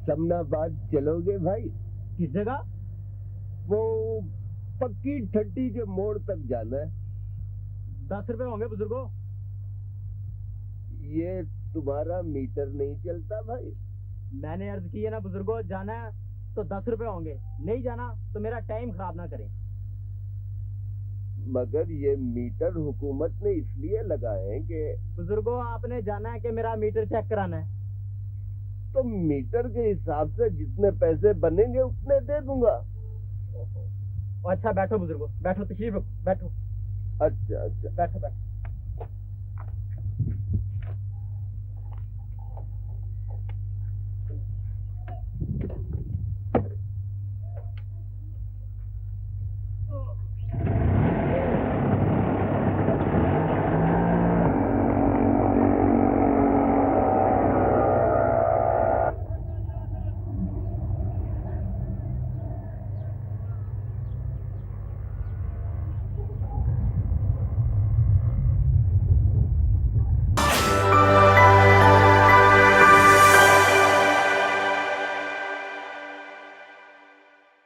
समनाबाद चलोगे भाई? किस जगह? वो पक्की ठट्टी के मोड़ तक जाना है। 10 रुपए होंगे बुजुर्गो। ये तुम्हारा मीटर नहीं चलता भाई? मैंने अर्ज की है ना बुजुर्गो, जाना है तो 10 रुपए होंगे, नहीं जाना तो मेरा टाइम खराब ना करें। मगर ये मीटर हुकूमत ने इसलिए लगाए हैं कि बुजुर्गो आपने जाना है कि मेरा मीटर चेक कराना है। तो मीटर के हिसाब से जितने पैसे बनेंगे उतने दे दूंगा। अच्छा बैठो बुजुर्गो, बैठो, तशरीफ रखो, बैठो। अच्छा अच्छा बैठो बैठो।